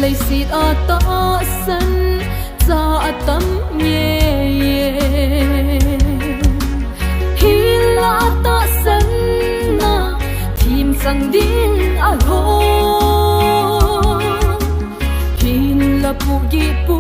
lấy xịt ở tỏ sân ra tấm nhẹ hi la tỏ sân na tìm sang điên à hô hin la pu gi pu